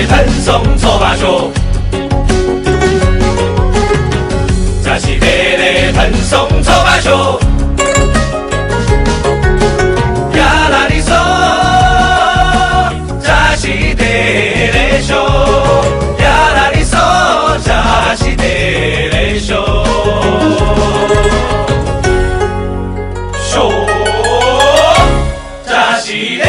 喷送错把手，扎西得嘞喷送错把手，呀啦哩嗦，扎西得嘞手，呀啦哩嗦，扎西得嘞手，手扎西得。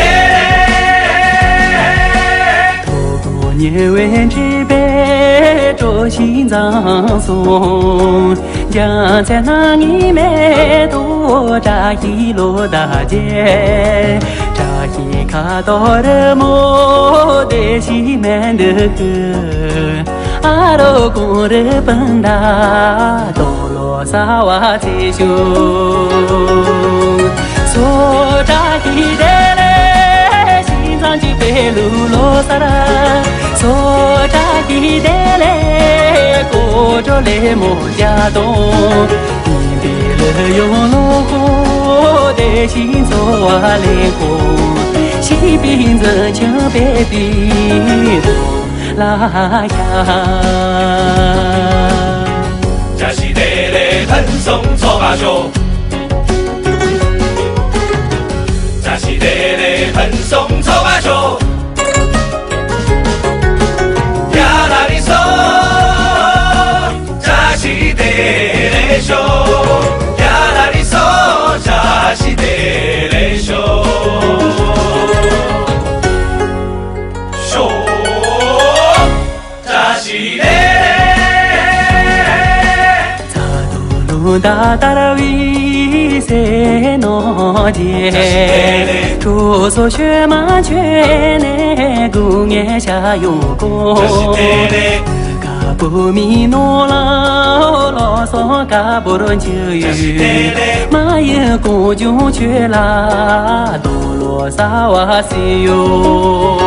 年闻之辈着心脏松，将在那里面多扎一罗大街，扎一卡到人么的西门的河，阿罗公的本达多罗萨瓦吉修，所扎一的嘞心脏就被路罗萨拉。所扎的嘞，过着嘞莫家东，你别了用罗火的心做啊灵魂，西边子就别比拉呀。扎西得嘞喷送错把手，扎西得嘞喷送错把手。手，呀啦哩嗦，扎西得嘞手，手扎西得。扎杜鲁达达拉维塞诺杰，住所学马圈内姑娘下有功。不米诺拉拉索嘎不伦就有，马耶公就去啦，多罗萨瓦西哟。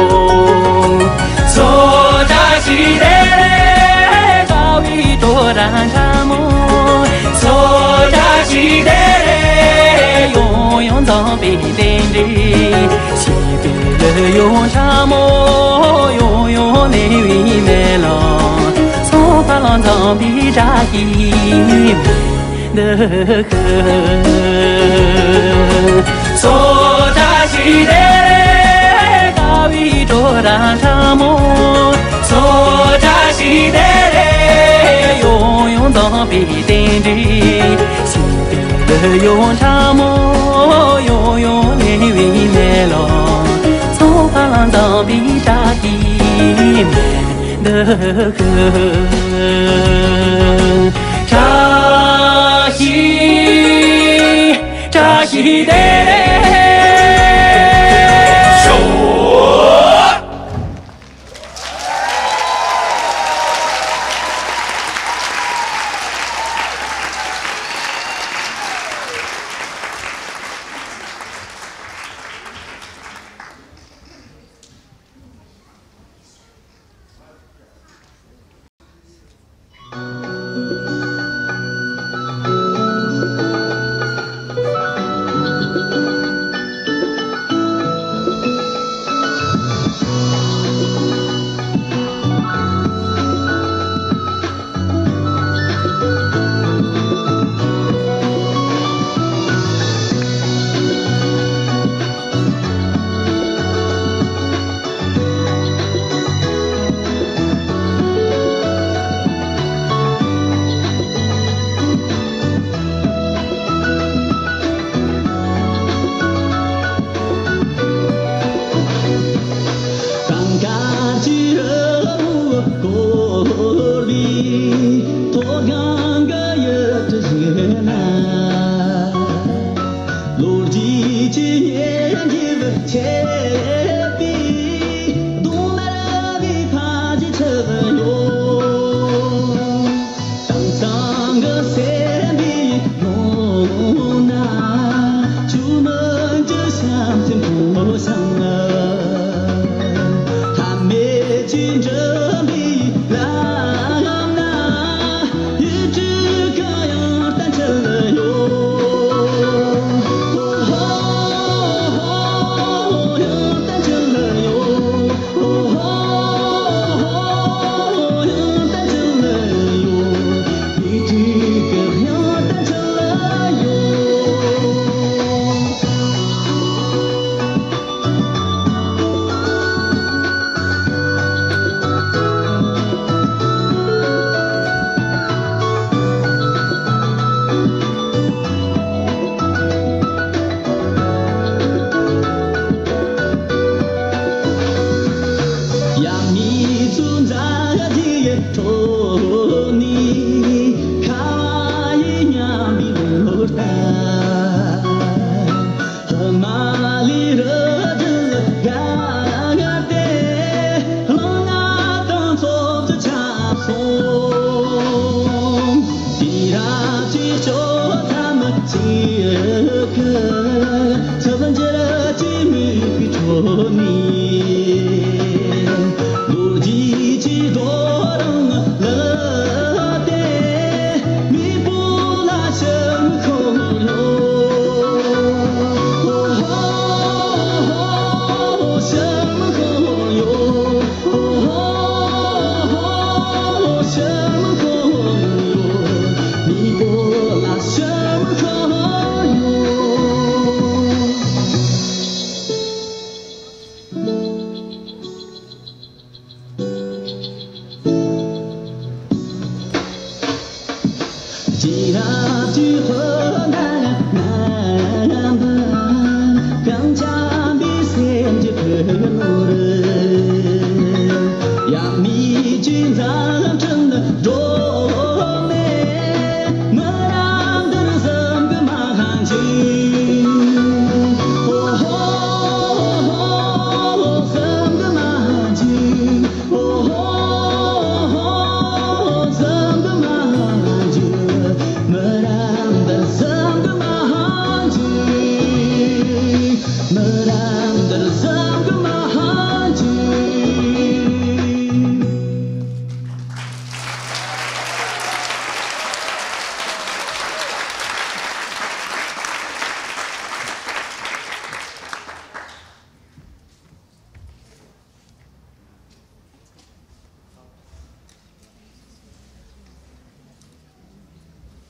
索扎西的嘞，高维多然查莫，索扎西的嘞，永永藏北定的，西北的永查莫，永永内维梅郎。巴郎藏比扎伊的河，索扎西的高维卓然查莫，索扎西的永永藏比定的，西边的永查莫，永永内维梅郎，从巴郎藏比扎伊的河，扎西的手。cho tham chi cơ cho vẫn chưa chỉ mi cho mi đồ gì chỉ đồ đông lỡ tê mi bu la sớm không lo sớm không lo sớm không lo mi bu la sớm không lo chỉ là chỉ hơn nàng bờ càng cha biết xem chỉ hơn rồi ya mi chuyên ra chân rồi mẹ mơ đang đơn giản cái mà hàng chi sớm cái mà hàng chi sớm cái mà hàng chi mơ đang đơn giản cái mà hàng chi mơ đang đơn giản cái mà hàng chi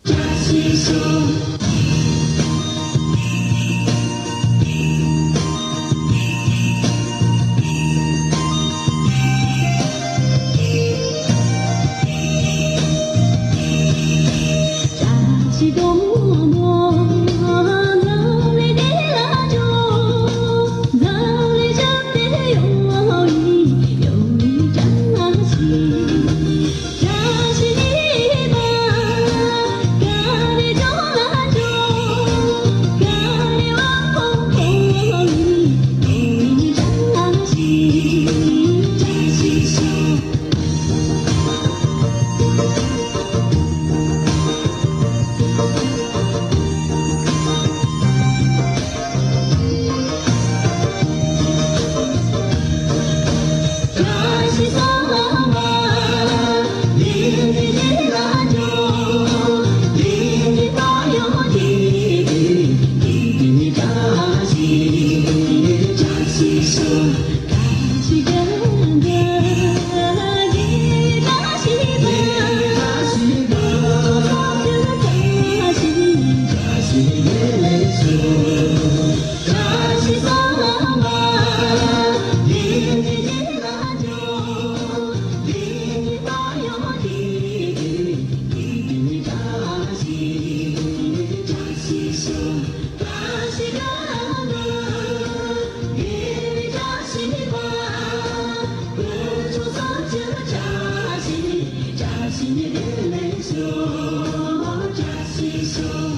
Hãy subscribe cho kênh Ghiền Mì Gõ để không bỏ lỡ